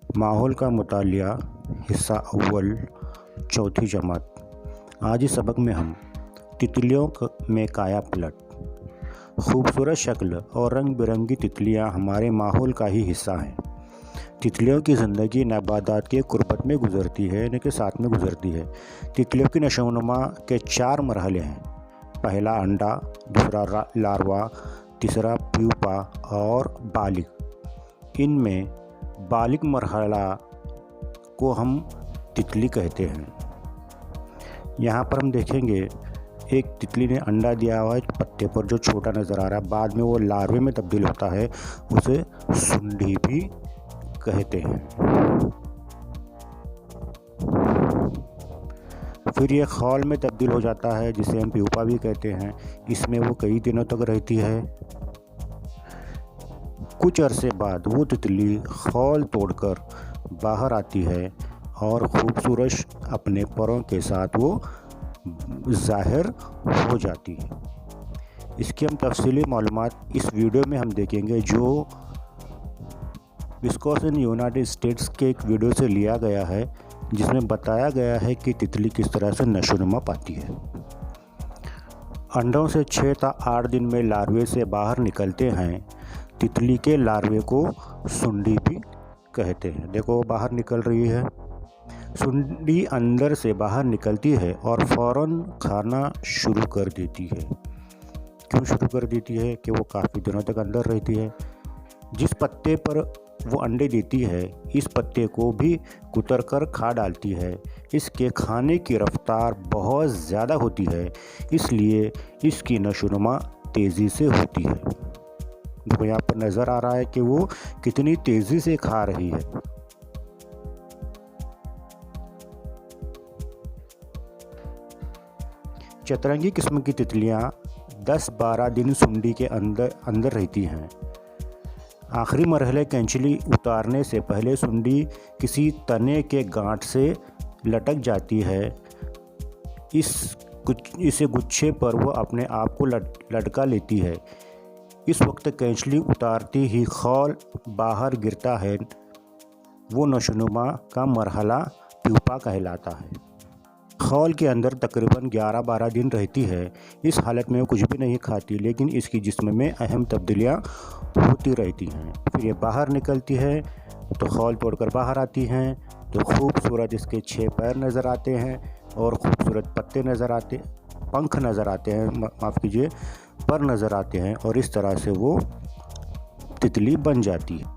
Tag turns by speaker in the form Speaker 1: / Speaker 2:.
Speaker 1: माहौल का मुतालिया हिस्सा अव्वल चौथी जमात। आज इस सबक में हम तितलियों में काया पलट। खूबसूरत शक्ल और रंग बिरंगी तितलियां हमारे माहौल का ही हिस्सा हैं। तितलियों की ज़िंदगी नबातात के कुर्बत में गुजरती है, यानी कि साथ में गुजरती है। तितलियों की नशोनुमा के 4 मरहले हैं। पहला अंडा, दूसरा लार्वा, तीसरा प्यूपा और बालिग। इनमें बालिग मरहला को हम तितली कहते हैं। यहाँ पर हम देखेंगे एक तितली ने अंडा दिया हुआ है पत्ते पर, जो छोटा नज़र आ रहा है। बाद में वो लार्वे में तब्दील होता है, उसे सुंडी भी कहते हैं। फिर ये खौल में तब्दील हो जाता है, जिसे हम प्यूपा भी कहते हैं। इसमें वो कई दिनों तक रहती है। कुछ अरसे बाद वो तितली खौल तोड़कर बाहर आती है और खूबसूरत अपने परों के साथ वो ज़ाहिर हो जाती है। इसकी हम तफसीली मालूमात इस वीडियो में हम देखेंगे, जो विस्कॉन्सिन यूनाइटेड स्टेट्स के एक वीडियो से लिया गया है, जिसमें बताया गया है कि तितली किस तरह से नशोनुमा पाती है। अंडों से 6 से 8 दिन में लार्वे से बाहर निकलते हैं। तितली के लार्वे को सुंडी भी कहते हैं। देखो बाहर निकल रही है। सुंडी अंदर से बाहर निकलती है और फ़ौरन खाना शुरू कर देती है। क्यों शुरू कर देती है? कि वो काफ़ी दिनों तक अंदर रहती है। जिस पत्ते पर वो अंडे देती है, इस पत्ते को भी कुतर कर खा डालती है। इसके खाने की रफ्तार बहुत ज़्यादा होती है, इसलिए इसकी नशोनुमा तेज़ी से होती है। देखो यहाँ पर नज़र आ रहा है कि वो कितनी तेज़ी से खा रही है। चतरंगी किस्म की तितलियाँ 10-12 दिन सुंडी के अंदर रहती हैं। आखिरी मरहले कैंचली उतारने से पहले सुंडी किसी तने के गांठ से लटक जाती है। इसे गुच्छे पर वो अपने आप को लटका लेती है। इस वक्त कैंचली उतारती ही खौल बाहर गिरता है। वो नशोनुमा का मरहला प्यूपा कहलाता है। खौल के अंदर तकरीबन 11-12 दिन रहती है। इस हालत में वो कुछ भी नहीं खाती, लेकिन इसकी जिस्म में अहम तब्दीलियाँ होती रहती हैं। फिर ये बाहर निकलती है तो खौल तोड़कर बाहर आती हैं, तो खूबसूरत इसके 6 पैर नज़र आते हैं और खूबसूरत पंख नज़र आते हैं, माफ़ कीजिए, पर नज़र आते हैं, और इस तरह से वो तितली बन जाती है।